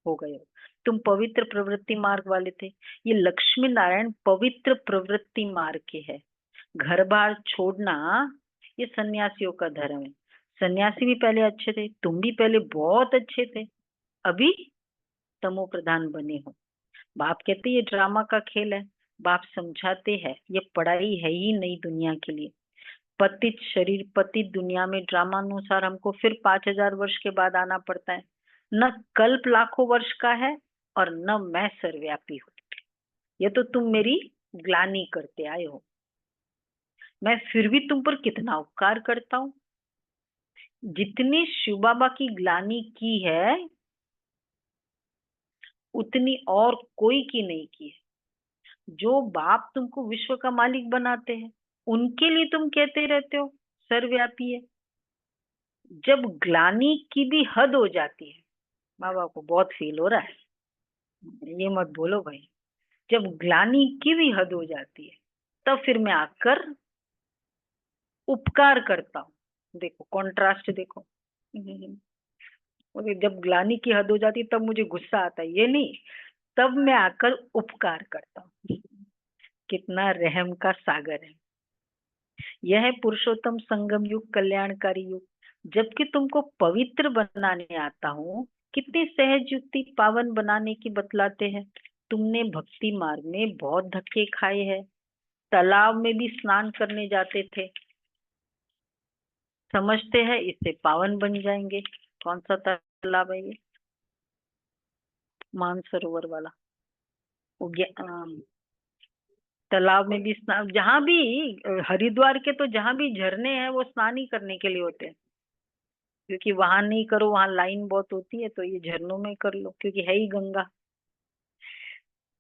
हो गए हो। तुम पवित्र प्रवृत्ति मार्ग वाले थे, ये लक्ष्मी नारायण पवित्र प्रवृत्ति मार्ग के है। घर बार छोड़ना ये सन्यासियों का धर्म है। सन्यासी भी पहले अच्छे थे, तुम भी पहले बहुत अच्छे थे, अभी तमो प्रधान बने हो। बाप कहते ये ड्रामा का खेल है। बाप समझाते हैं ये पढ़ाई है ही नहीं दुनिया के लिए। पतित शरीर पतित दुनिया में ड्रामा अनुसार हमको फिर 5000 वर्ष के बाद आना पड़ता है। न कल्प लाखों वर्ष का है और न मैं सर्वव्यापी हूँ। ये तो तुम मेरी ग्लानि करते आए हो, मैं फिर भी तुम पर कितना उपकार करता हूँ। जितनी शिव बाबा की ग्लानि की है उतनी और कोई की नहीं की है। जो बाप तुमको विश्व का मालिक बनाते हैं उनके लिए तुम कहते रहते हो सर्वव्यापी है। जब ग्लानि की भी हद हो जाती है, बाबा को बहुत फील हो रहा है, ये मत बोलो भाई, जब ग्लानि की भी हद हो जाती है तब फिर मैं आकर उपकार करता हूँ। देखो कॉन्ट्रास्ट देखो। और जब ग्लानि की हद हो जाती तब मुझे गुस्सा आता है, ये नहीं, तब मैं आकर उपकार करता हूँ। कितना रहम का सागर है। यह है पुरुषोत्तम संगम युग, कल्याणकारी युग। जबकि तुमको पवित्र बनाने आता हूँ, कितनी सहज युक्ति पावन बनाने की बतलाते हैं। तुमने भक्ति मार्ग में बहुत धक्के खाए हैं, तालाब में भी स्नान करने जाते थे, समझते हैं इससे पावन बन जाएंगे। कौन सा तालाब है ये? मानसरोवर वाला। वो तालाब में भी स्नान, जहाँ भी हरिद्वार के तो जहाँ भी झरने हैं वो स्नान ही करने के लिए होते हैं, क्योंकि वहां नहीं करो, वहां लाइन बहुत होती है, तो ये झरनों में कर लो, क्योंकि है ही गंगा,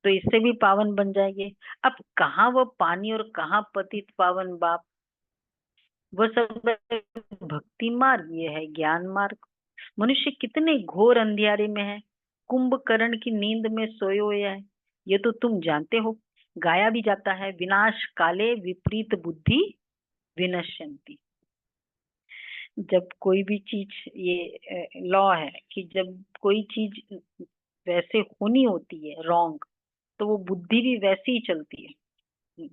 तो इससे भी पावन बन जाएंगे। अब कहाँ वो पानी और कहाँ पतित पावन बाप, वो सब है भक्ति मार्ग, ये है ज्ञान मार्ग। मनुष्य कितने घोर अंधियारे में है, कुंभकर्ण की नींद में सोए हुए है, ये तो तुम जानते हो। गाया भी जाता है, विनाश काले विपरीत बुद्धि विनश्यंती। जब कोई भी चीज, ये लॉ है कि जब कोई चीज वैसे होनी होती है रॉन्ग, तो वो बुद्धि भी वैसे ही चलती है।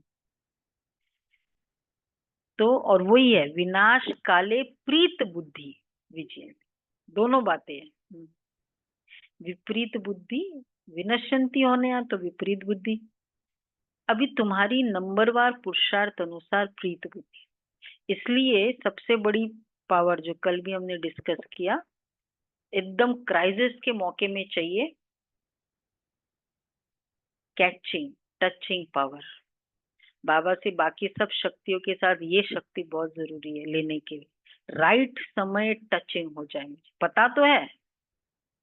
तो और वही है विनाश काले प्रीत बुद्धि विजय, दोनों बातें हैं। विपरीत बुद्धि विनश्यंती होने या तो विपरीत बुद्धि। अभी तुम्हारी नंबरवार पुरुषार्थ अनुसार प्रीत बुद्धि, इसलिए सबसे बड़ी पावर जो कल भी हमने डिस्कस किया, एकदम क्राइसिस के मौके में चाहिए कैचिंग टचिंग पावर। बाबा से बाकी सब शक्तियों के साथ ये शक्ति बहुत जरूरी है लेने के लिए। राइट समय टचिंग हो जाए, मुझे पता तो है,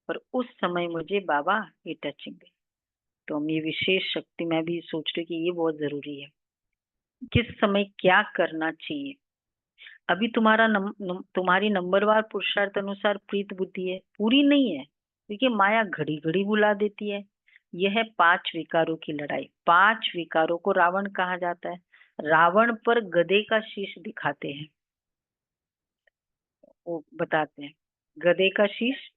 पर उस समय मुझे बाबा ये टचिंग दे। तो हम ये विशेष शक्ति, मैं भी सोच रही कि ये बहुत जरूरी है, किस समय क्या करना चाहिए। अभी तुम्हारी नंबरवार पुरुषार्थ अनुसार प्रीत बुद्धि है, पूरी नहीं है, क्योंकि माया घड़ी घड़ी बुला देती है। यह है 5 विकारों की लड़ाई। 5 विकारों को रावण कहा जाता है। रावण पर गधे का शीश दिखाते हैं, वो बताते हैं गधे का शीश।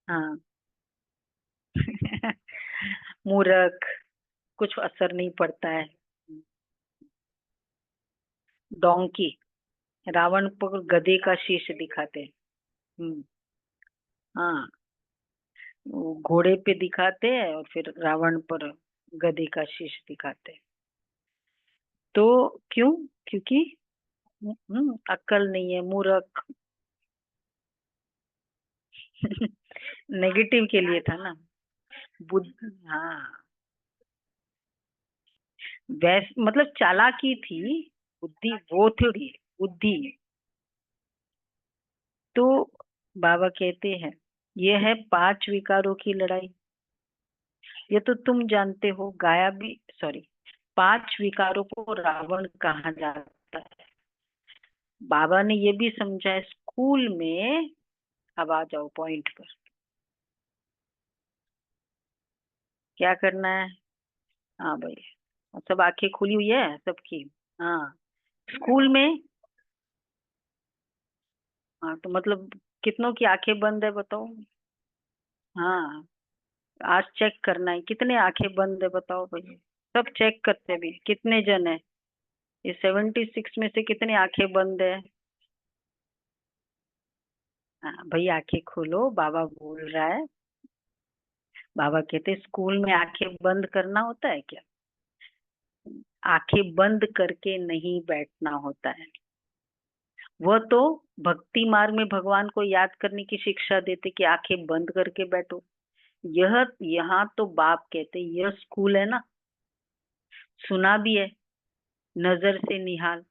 हाँ मूर्ख, कुछ असर नहीं पड़ता है। डोंकी, रावण पर गधे का शीश दिखाते हैं। हाँ, वो घोड़े पे दिखाते हैं और फिर रावण पर गधे का शीश दिखाते हैं। तो क्यों? क्योंकि अक्ल नहीं है, मूर्ख। नेगेटिव के लिए था ना बुद्धि। हाँ, मतलब चालाकी थी, बुद्धि वो थोड़ी बुद्धि। तो बाबा कहते हैं ये है 5 विकारों की लड़ाई। ये तो तुम जानते हो, गाया भी, सॉरी, 5 विकारों को रावण कहा जाता है। बाबा ने ये भी समझा है स्कूल में। अब आ जाओ पॉइंट पर, क्या करना है। हाँ भाई, सब आंखें खुली हुई है सबकी। हाँ, स्कूल में। हाँ, तो मतलब कितनों की आंखें बंद है बताओ। हाँ, आज चेक करना है कितने आंखें बंद है, बताओ भाई। सब चेक करते भी कितने जन है, ये 76 में से कितने आंखें बंद है। हाँ भाई, आंखें खोलो, बाबा बोल रहा है। बाबा कहते स्कूल में आंखें बंद करना होता है क्या? आंखें बंद करके नहीं बैठना होता है। वह तो भक्ति मार्ग में भगवान को याद करने की शिक्षा देते कि आंखें बंद करके बैठो। यह यहाँ तो बाप कहते यह स्कूल है ना। सुना भी है, नजर से निहाल।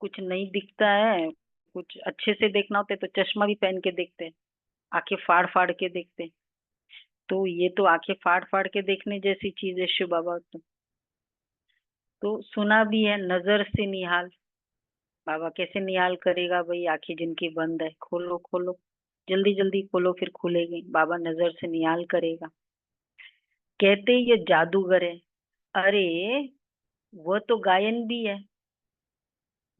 कुछ नहीं दिखता है, कुछ अच्छे से देखना होता है तो चश्मा भी पहन के देखते हैं, आंखें फाड़ फाड़ के देखते हैं। तो ये तो आंखें फाड़ फाड़ के देखने जैसी चीज है शिव बाबा। तो सुना भी है नजर से निहाल। बाबा कैसे निहाल करेगा भाई, आंखें जिनकी बंद है। खोलो खोलो, जल्दी जल्दी खोलो, फिर खुलेगी। बाबा नजर से निहाल करेगा। कहते ये जादूगर है। अरे, वह तो गायन भी है।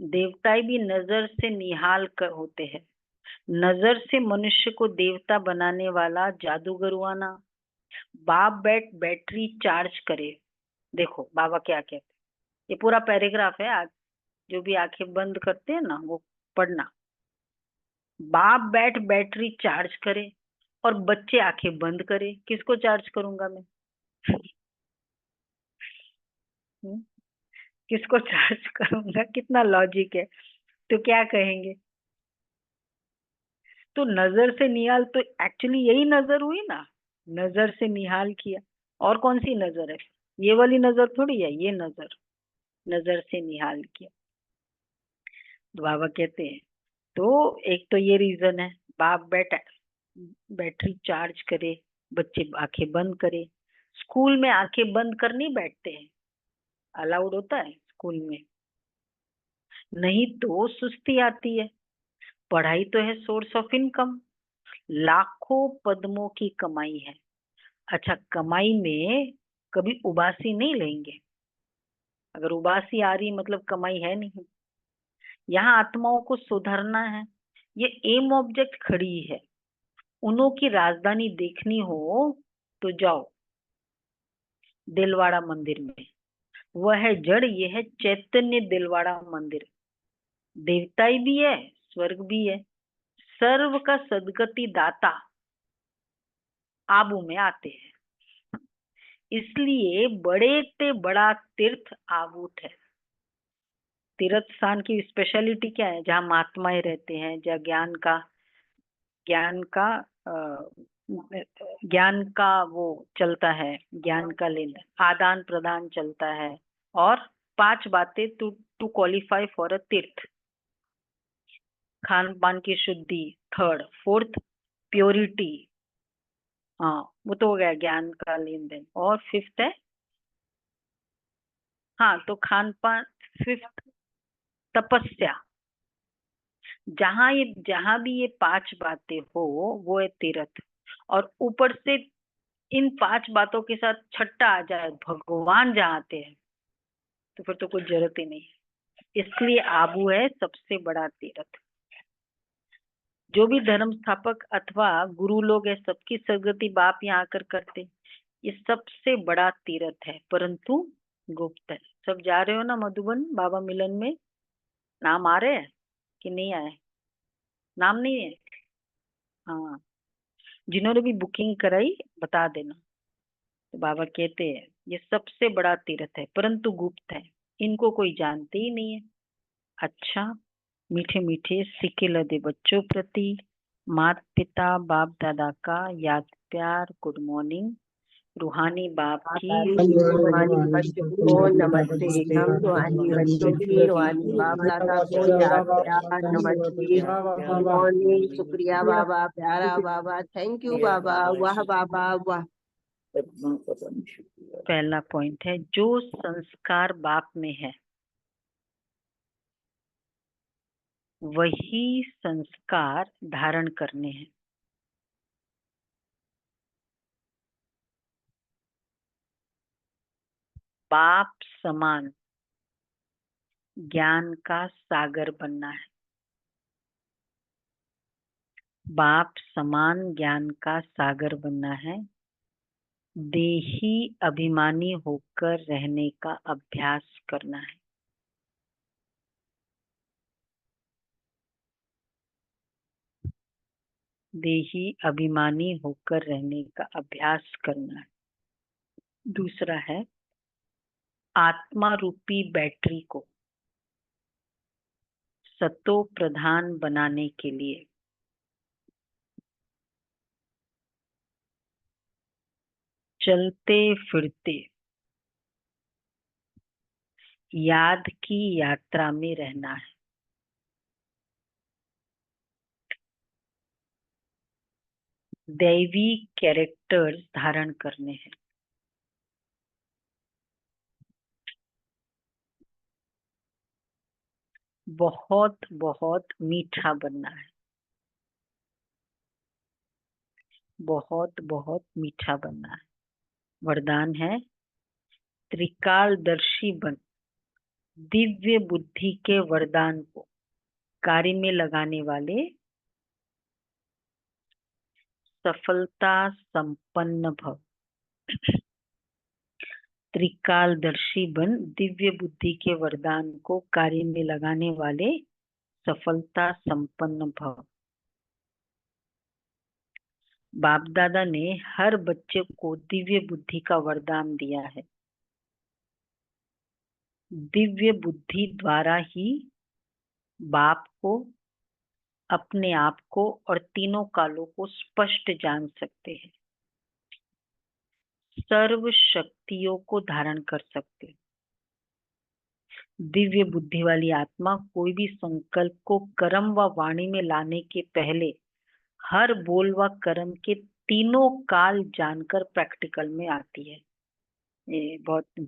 देवताएं भी नजर से निहाल कर होते हैं। नजर से मनुष्य को देवता बनाने वाला जादूगर हुआ ना। बाप बैटरी चार्ज करे। देखो बाबा क्या कहते हैं, ये पूरा पैराग्राफ है। आज जो भी आंखें बंद करते हैं ना वो पढ़ना। बाप बैटरी चार्ज करे और बच्चे आंखें बंद करे। किसको चार्ज करूंगा मैं? किसको चार्ज करूंगा? कितना लॉजिक है। तो क्या कहेंगे? तो नजर से निहाल तो एक्चुअली यही नजर हुई ना, नजर से निहाल किया। और कौन सी नजर है? ये वाली नजर थोड़ी है, ये नजर से निहाल किया। तो बाबा कहते हैं तो एक तो ये रीजन है, बाप बैटरी चार्ज करे, बच्चे आंखें बंद करे। स्कूल में आंखें बंद कर नहीं बैठते हैं, अलाउड होता है स्कूल में, नहीं तो सुस्ती आती है। पढ़ाई तो है सोर्स ऑफ इनकम, लाखों पद्मों की कमाई है। अच्छा, कमाई में कभी उबासी नहीं लेंगे। अगर उबासी आ रही मतलब कमाई है नहीं। यहाँ आत्माओं को सुधरना है, ये एम ऑब्जेक्ट खड़ी है। उन्हों की राजधानी देखनी हो तो जाओ दिलवाड़ा मंदिर में। वह है जड़, ये है चैतन्य दिलवाड़ा मंदिर। देवताई भी है, स्वर्ग भी है। सर्व का सदगति दाता आबू में आते हैं। इसलिए बड़े ते बड़ा तीर्थ आबूत है। तीर्थ स्थान की स्पेशलिटी क्या है? जहाँ महात्माएं रहते हैं, जहाँ ज्ञान का वो चलता है, ज्ञान का लेन आदान प्रदान चलता है। और 5 बातें टू क्वालिफाई फॉर अ तीर्थ। खान पान की शुद्धि, 3rd, 4th प्योरिटी, हाँ वो तो हो गया ज्ञान का लेन देन। और 5th है, हाँ तो खान पान। 5th तपस्या। जहां भी ये 5 बातें हो वो है तीर्थ। और ऊपर से इन 5 बातों के साथ छठा आ जाए, भगवान जहाँ आते हैं, तो फिर तो कोई जरूरत ही नहीं है। इसलिए आबू है सबसे बड़ा तीर्थ। जो भी धर्म स्थापक अथवा गुरु लोग है, सबकी सदगति बाप यहाँ आकर करते। ये सबसे बड़ा तीर्थ है, परंतु गुप्त है। सब जा रहे हो ना मधुबन बाबा मिलन में? नाम आ रहे हैं कि नहीं आए? नाम नहीं है? हाँ, जिन्होंने भी बुकिंग कराई बता देना। तो बाबा कहते हैं ये सबसे बड़ा तीर्थ है, परंतु गुप्त है, इनको कोई जानते ही नहीं है। अच्छा, मीठे मीठे सिक्के लदे बच्चों प्रति माता पिता बाप दादा का याद प्यार, गुड मॉर्निंग। रूहानी बाप की रूहानी बच्चों को नमस्ते। हम रूहानी बच्चों की रूहानी बाप दादा को याद प्यार नमस्ते। Good morning. शुक्रिया बाबा, प्यारा बाबा, थैंक यू बाबा, वाह बाबा वाह। पहला पॉइंट है, जो संस्कार बाप में है वही संस्कार धारण करने हैं। बाप समान ज्ञान का सागर बनना है। बाप समान ज्ञान का सागर बनना है। देही अभिमानी होकर रहने का अभ्यास करना है। देही अभिमानी होकर रहने का अभ्यास करना है। दूसरा है, आत्मा रूपी बैटरी को सतो प्रधान बनाने के लिए चलते फिरते याद की यात्रा में रहना है। दैवी कैरेक्टर्स धारण करने हैं। बहुत बहुत मीठा बनना है। बहुत बहुत मीठा बनना है। वरदान है त्रिकालदर्शी बन दिव्य बुद्धि के वरदान को कार्य में लगाने वाले सफलता संपन्न भव। त्रिकालदर्शी बन दिव्य बुद्धि के वरदान को कार्य में लगाने वाले सफलता संपन्न भव। बाप दादा ने हर बच्चे को दिव्य बुद्धि का वरदान दिया है। दिव्य बुद्धि द्वारा ही बाप को, अपने आप को और तीनों कालों को स्पष्ट जान सकते हैं, सर्व शक्तियों को धारण कर सकते हैं। दिव्य बुद्धि वाली आत्मा कोई भी संकल्प को कर्म व वाणी में लाने के पहले हर बोल व कर्म के तीनों काल जानकर प्रैक्टिकल में आती है। ये बहुत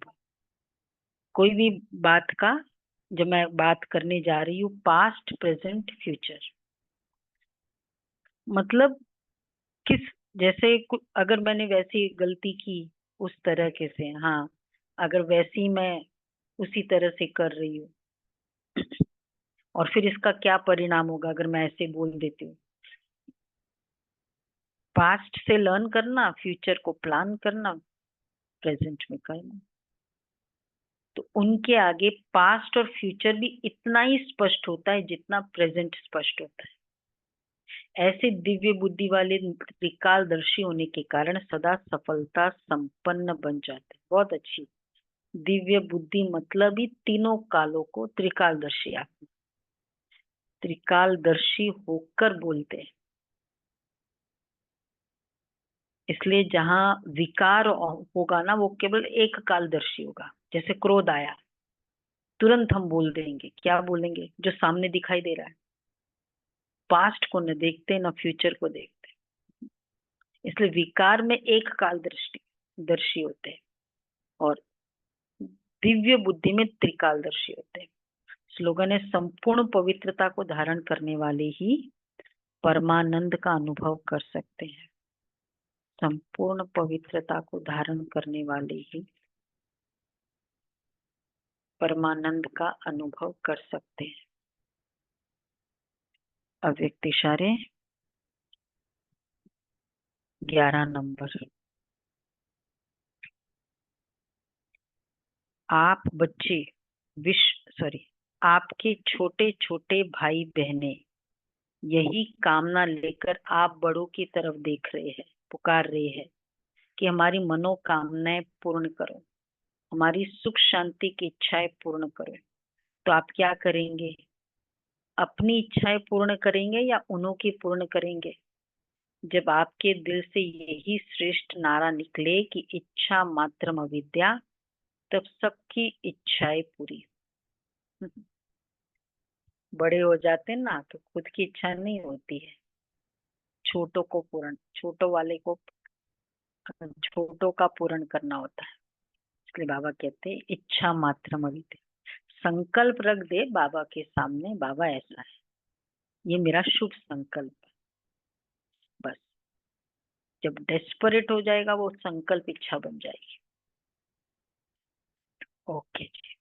कोई भी बात का जब मैं बात करने जा रही हूँ, पास्ट प्रेजेंट फ्यूचर, मतलब किस जैसे अगर मैंने वैसी गलती की उस तरह के से, हाँ अगर वैसी मैं उसी तरह से कर रही हूँ और फिर इसका क्या परिणाम होगा अगर मैं ऐसे बोल देती हूँ। पास्ट से लर्न करना, फ्यूचर को प्लान करना, प्रेजेंट में करना। तो उनके आगे पास्ट और फ्यूचर भी इतना ही स्पष्ट होता है जितना प्रेजेंट स्पष्ट होता है। ऐसे दिव्य बुद्धि वाले त्रिकालदर्शी होने के कारण सदा सफलता संपन्न बन जाते हैं। बहुत अच्छी दिव्य बुद्धि मतलब ही तीनों कालों को त्रिकालदर्शी आत्मा, त्रिकालदर्शी होकर बोलते हैं। इसलिए जहां विकार होगा ना, वो केवल एक कालदर्शी होगा। जैसे क्रोध आया, तुरंत हम बोल देंगे, क्या बोलेंगे? जो सामने दिखाई दे रहा है। पास्ट को न देखते न फ्यूचर को देखते। इसलिए विकार में एक कालदर्शी होते हैं और दिव्य बुद्धि में त्रिकालदर्शी होते हैं। स्लोगन है, संपूर्ण पवित्रता को धारण करने वाले ही परमानंद का अनुभव कर सकते हैं। संपूर्ण पवित्रता को धारण करने वाले ही परमानंद का अनुभव कर सकते हैं। अव्यक्त इशारे 11 नंबर। आप बच्चे आपके छोटे छोटे भाई बहनें यही कामना लेकर आप बड़ों की तरफ देख रहे हैं, पुकार रहे हैं कि हमारी मनोकामनाएं पूर्ण करो, हमारी सुख शांति की इच्छाएं पूर्ण करो। तो आप क्या करेंगे? अपनी इच्छाएं पूर्ण करेंगे या उन्हों की पूर्ण करेंगे? जब आपके दिल से यही श्रेष्ठ नारा निकले कि इच्छा मात्रम अविद्या, तब सबकी इच्छाएं पूरी। बड़े हो जाते हैं ना तो खुद की इच्छा नहीं होती है, छोटों को पूर्ण, छोटों का पूर्ण करना होता है। इसलिए बाबा कहते हैं इच्छा मात्रम अविद्या। संकल्प रख दे बाबा के सामने, बाबा ऐसा है, ये मेरा शुभ संकल्प है। बस जब डेस्परेट हो जाएगा वो संकल्प इच्छा बन जाएगी। ओके जी।